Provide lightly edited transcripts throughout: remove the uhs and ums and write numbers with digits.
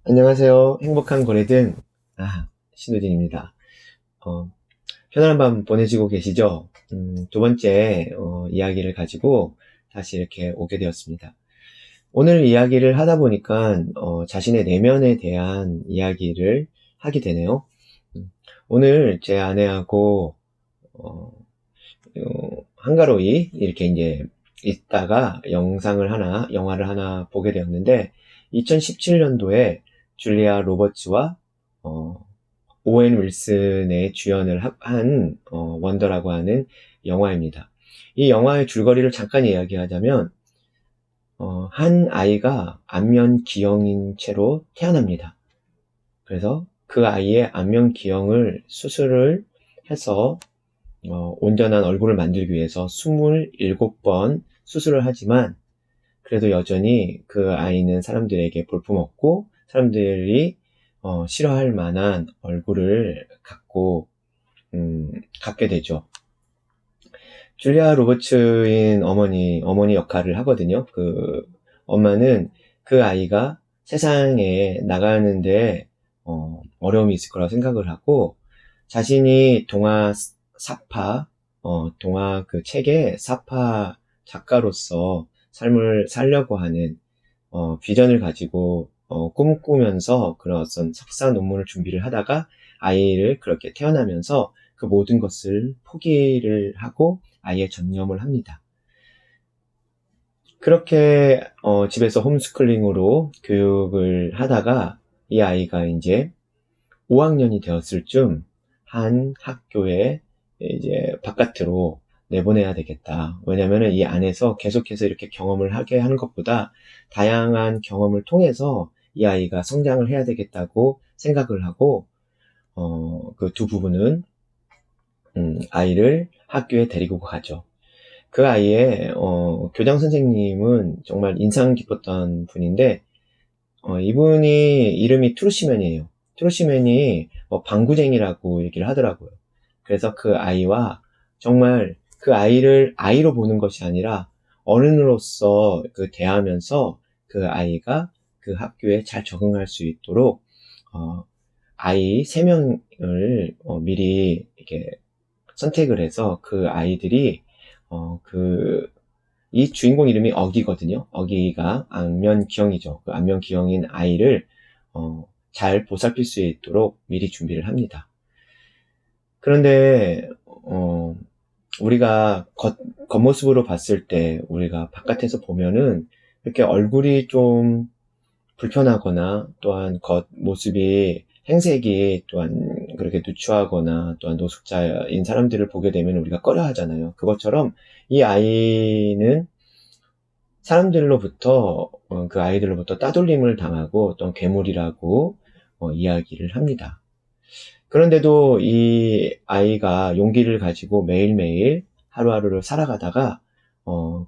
안녕하세요. 행복한 거래등 신우진입니다. 어, 편안한 밤 보내시고 계시죠? 두 번째 이야기를 가지고 다시 이렇게 오게 되었습니다. 오늘 이야기를 하다 보니까 자신의 내면에 대한 이야기를 하게 되네요. 오늘 제 아내하고 한가로이 이렇게 이제 있다가 영화를 하나 보게 되었는데, 2017년도에 줄리아 로버츠와 오웬 윌슨의 주연을 한 원더라고 하는 영화입니다. 이 영화의 줄거리를 잠깐 이야기하자면, 한 아이가 안면 기형인 채로 태어납니다. 그래서 그 아이의 안면 기형을 수술을 해서 온전한 얼굴을 만들기 위해서 27번 수술을 하지만, 그래도 여전히 그 아이는 사람들에게 볼품없고 사람들이 싫어할 만한 얼굴을 갖게 되죠. 줄리아 로버츠인 어머니 역할을 하거든요. 그 엄마는 그 아이가 세상에 나가는데 어려움이 있을 거라고 생각을 하고, 자신이 동화 그 책의 사파 작가로서 삶을 살려고 하는 비전을 가지고 꿈꾸면서 그런 어떤 석사 논문을 준비를 하다가 아이를 그렇게 태어나면서 그 모든 것을 포기를 하고 아이에 전념을 합니다. 그렇게 집에서 홈스쿨링으로 교육을 하다가 이 아이가 이제 5학년이 되었을 쯤 한 학교에 이제 바깥으로 내보내야 되겠다. 왜냐면은 이 안에서 계속해서 이렇게 경험을 하게 하는 것보다 다양한 경험을 통해서 이 아이가 성장을 해야 되겠다고 생각을 하고, 그 두 부부는 아이를 학교에 데리고 가죠. 그 아이의 교장 선생님은 정말 인상 깊었던 분인데, 이분이 이름이 트루시맨이에요. 트루시맨이 방구쟁이라고 얘기를 하더라고요. 그래서 그 아이와 정말 그 아이를 아이로 보는 것이 아니라 어른으로서 대하면서 그 아이가 그 학교에 잘 적응할 수 있도록 어, 아이 3명을 미리 이렇게 선택을 해서 그 아이들이 이 주인공 이름이 어기거든요. 어기가 안면기형이죠. 그 안면기형인 아이를 잘 보살필 수 있도록 미리 준비를 합니다. 그런데 우리가 겉모습으로 봤을 때, 우리가 바깥에서 보면은 이렇게 얼굴이 좀 불편하거나, 또한 겉모습이 행색이 또한 그렇게 누추하거나, 또한 노숙자인 사람들을 보게 되면 우리가 꺼려 하잖아요. 그것처럼 이 아이는 그 아이들로부터 따돌림을 당하고 또 괴물이라고 이야기를 합니다. 그런데도 이 아이가 용기를 가지고 매일매일 하루하루를 살아가다가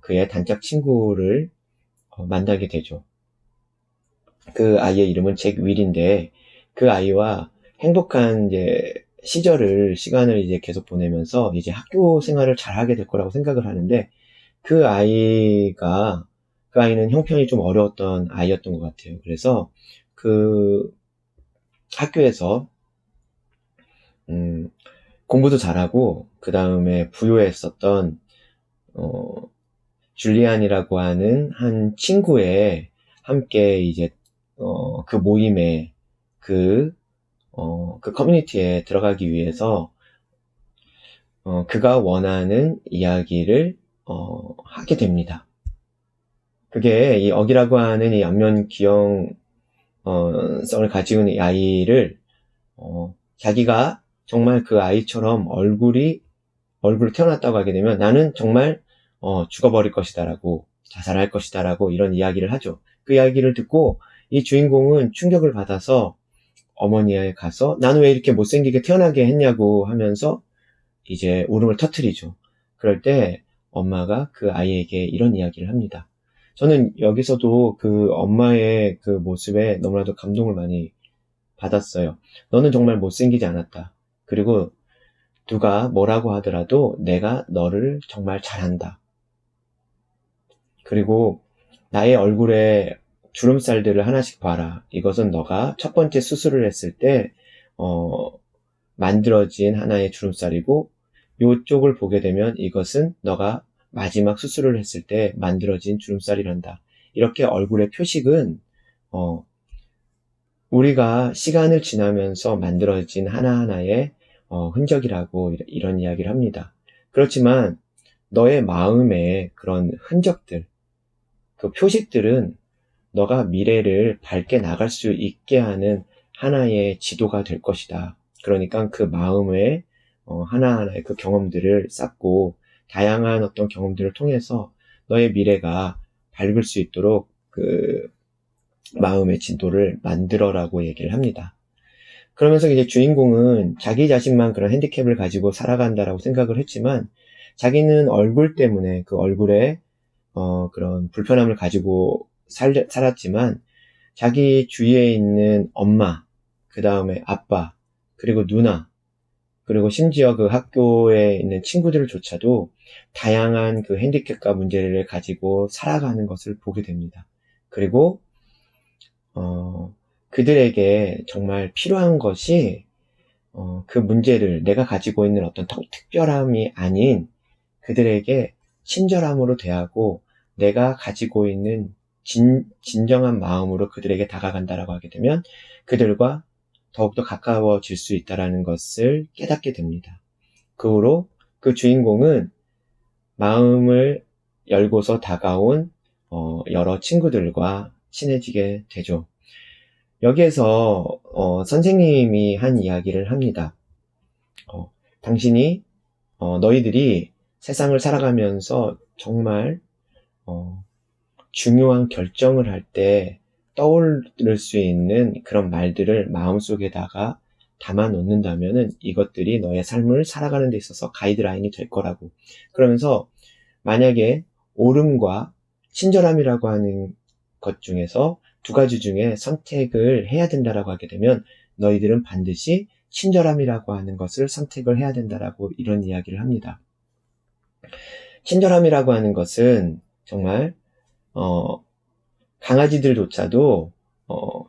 그의 단짝 친구를 만나게 되죠. 그 아이의 이름은 잭 윌인데, 그 아이와 행복한 시간을 이제 계속 보내면서 이제 학교 생활을 잘 하게 될 거라고 생각을 하는데, 그 아이가, 그 아이는 형편이 좀 어려웠던 아이였던 것 같아요. 그래서 그 학교에서, 음, 공부도 잘하고, 그 다음에 부유했었던, 어, 줄리안이라고 하는 한 친구의 함께 이제, 그 모임에, 그 커뮤니티에 들어가기 위해서, 그가 원하는 이야기를, 하게 됩니다. 그게 이 어기라고 하는 이 안면 기형성을 가지고 있는 이 아이를, 자기가 정말 그 아이처럼 얼굴을 태어났다고 하게 되면 나는 정말 죽어버릴 것이다라고, 자살할 것이다라고 이런 이야기를 하죠. 그 이야기를 듣고 이 주인공은 충격을 받아서 어머니에 가서 나는 왜 이렇게 못생기게 태어나게 했냐고 하면서 이제 울음을 터뜨리죠. 그럴 때 엄마가 그 아이에게 이런 이야기를 합니다. 저는 여기서도 그 엄마의 그 모습에 너무나도 감동을 많이 받았어요. 너는 정말 못생기지 않았다. 그리고 누가 뭐라고 하더라도 내가 너를 정말 잘한다. 그리고 나의 얼굴에 주름살들을 하나씩 봐라. 이것은 너가 첫 번째 수술을 했을 때 만들어진 하나의 주름살이고, 요쪽을 보게 되면 이것은 너가 마지막 수술을 했을 때 만들어진 주름살이란다. 이렇게 얼굴의 표식은 우리가 시간을 지나면서 만들어진 하나하나의 흔적이라고 이런 이야기를 합니다. 그렇지만 너의 마음의 그런 흔적들, 그 표식들은 너가 미래를 밝게 나갈 수 있게 하는 하나의 지도가 될 것이다. 그러니까 그 마음의 하나하나의 그 경험들을 쌓고 다양한 어떤 경험들을 통해서 너의 미래가 밝을 수 있도록 그 마음의 진도를 만들어라고 얘기를 합니다. 그러면서 이제 주인공은 자기 자신만 그런 핸디캡을 가지고 살아간다라고 생각을 했지만, 자기는 얼굴 때문에 그 얼굴에 그런 불편함을 가지고 살았지만, 자기 주위에 있는 엄마, 그 다음에 아빠, 그리고 누나, 그리고 심지어 그 학교에 있는 친구들조차도 다양한 그 핸디캡과 문제를 가지고 살아가는 것을 보게 됩니다. 그리고 그들에게 정말 필요한 것이 그 문제를 내가 가지고 있는 어떤 특별함이 아닌 그들에게 친절함으로 대하고 내가 가지고 있는 진정한 마음으로 그들에게 다가간다라고 하게 되면 그들과 더욱더 가까워질 수 있다는 것을 깨닫게 됩니다. 그 후로 그 주인공은 마음을 열고서 다가온 여러 친구들과 친해지게 되죠. 여기에서 선생님이 한 이야기를 합니다. 당신이 너희들이 세상을 살아가면서 정말 중요한 결정을 할 때 떠오를 수 있는 그런 말들을 마음속에다가 담아 놓는다면은 이것들이 너의 삶을 살아가는 데 있어서 가이드라인이 될 거라고. 그러면서 만약에 옳음과 친절함이라고 하는 것 중에서 두 가지 중에 선택을 해야 된다라고 하게 되면 너희들은 반드시 친절함이라고 하는 것을 선택을 해야 된다라고 이런 이야기를 합니다. 친절함이라고 하는 것은 정말 강아지들조차도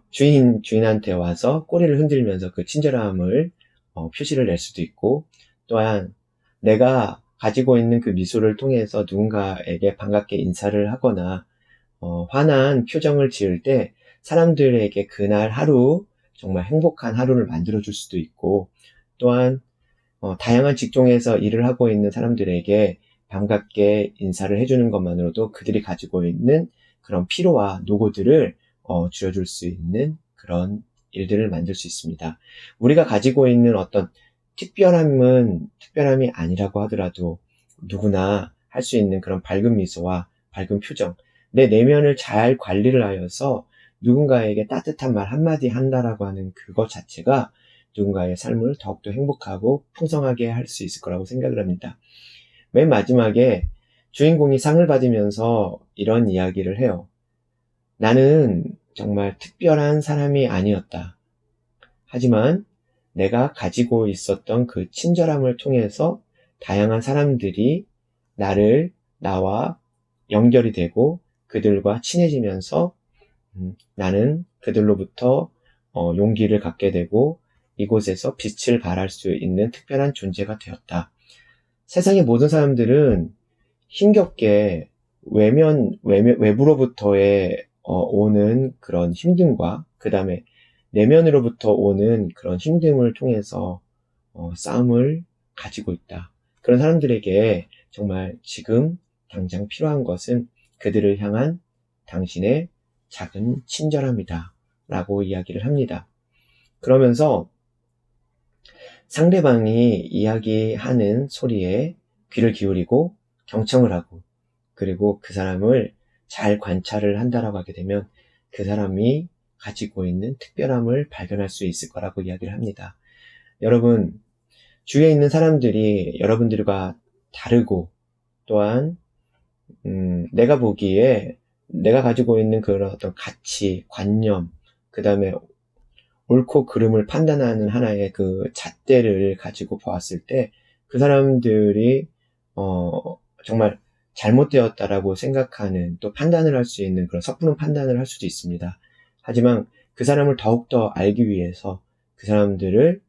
주인한테 와서 꼬리를 흔들면서 그 친절함을 표시를 낼 수도 있고, 또한 내가 가지고 있는 그 미소를 통해서 누군가에게 반갑게 인사를 하거나 환한 표정을 지을 때 사람들에게 그날 하루 정말 행복한 하루를 만들어줄 수도 있고, 또한 다양한 직종에서 일을 하고 있는 사람들에게 반갑게 인사를 해주는 것만으로도 그들이 가지고 있는 그런 피로와 노고들을 줄여줄 수 있는 그런 일들을 만들 수 있습니다. 우리가 가지고 있는 어떤 특별함이 아니라고 하더라도 누구나 할 수 있는 그런 밝은 미소와 밝은 표정, 내 내면을 잘 관리를 하여서 누군가에게 따뜻한 말 한마디 한다라고 하는 그것 자체가 누군가의 삶을 더욱더 행복하고 풍성하게 할 수 있을 거라고 생각을 합니다. 맨 마지막에 주인공이 상을 받으면서 이런 이야기를 해요. 나는 정말 특별한 사람이 아니었다. 하지만 내가 가지고 있었던 그 친절함을 통해서 다양한 사람들이 나와 연결이 되고 그들과 친해지면서 나는 그들로부터 용기를 갖게 되고 이곳에서 빛을 발할 수 있는 특별한 존재가 되었다. 세상의 모든 사람들은 힘겹게 외부로부터의 오는 그런 힘듦과 그 다음에 내면으로부터 오는 그런 힘듦을 통해서 싸움을 가지고 있다. 그런 사람들에게 정말 지금 당장 필요한 것은 그들을 향한 당신의 작은 친절함이다 라고 이야기를 합니다. 그러면서 상대방이 이야기하는 소리에 귀를 기울이고 경청을 하고, 그리고 그 사람을 잘 관찰을 한다라고 하게 되면 그 사람이 가지고 있는 특별함을 발견할 수 있을 거라고 이야기를 합니다. 여러분, 주위에 있는 사람들이 여러분들과 다르고, 또한 내가 보기에 내가 가지고 있는 그런 어떤 가치, 관념, 그 다음에 옳고 그름을 판단하는 하나의 그 잣대를 가지고 보았을 때 그 사람들이 정말 잘못되었다라고 생각하는, 또 판단을 할 수 있는 그런 섣부른 판단을 할 수도 있습니다. 하지만 그 사람을 더욱더 알기 위해서 그 사람들을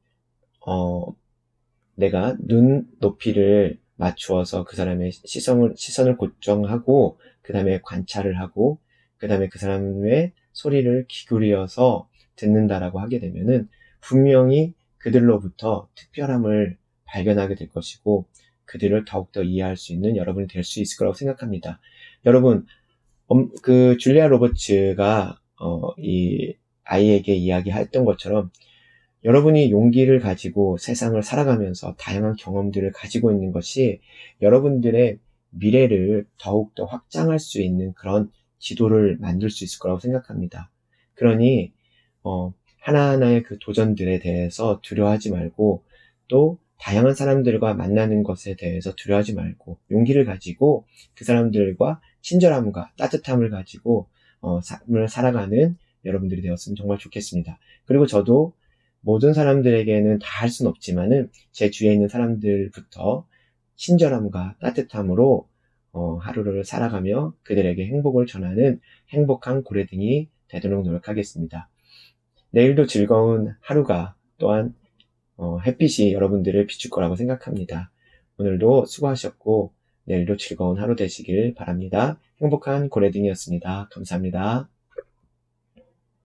내가 눈높이를 맞추어서 그 사람의 시선을 고정하고, 그 다음에 관찰을 하고, 그 다음에 그 사람의 소리를 기울여서 듣는다라고 하게 되면은 분명히 그들로부터 특별함을 발견하게 될 것이고, 그들을 더욱더 이해할 수 있는 여러분이 될 수 있을 거라고 생각합니다. 여러분, 그 줄리아 로버츠가 이 아이에게 이야기했던 것처럼, 여러분이 용기를 가지고 세상을 살아가면서 다양한 경험들을 가지고 있는 것이 여러분들의 미래를 더욱더 확장할 수 있는 그런 지도를 만들 수 있을 거라고 생각합니다. 그러니 하나하나의 그 도전들에 대해서 두려워하지 말고, 또 다양한 사람들과 만나는 것에 대해서 두려워하지 말고, 용기를 가지고 그 사람들과 친절함과 따뜻함을 가지고 삶을 살아가는 여러분들이 되었으면 정말 좋겠습니다. 그리고 저도 모든 사람들에게는 다 할 수는 없지만은 제 주위에 있는 사람들부터 친절함과 따뜻함으로 하루를 살아가며 그들에게 행복을 전하는 행복한 고래등이 되도록 노력하겠습니다. 내일도 즐거운 하루가, 또한 햇빛이 여러분들을 비출 거라고 생각합니다. 오늘도 수고하셨고 내일도 즐거운 하루 되시길 바랍니다. 행복한 고래등이었습니다. 감사합니다.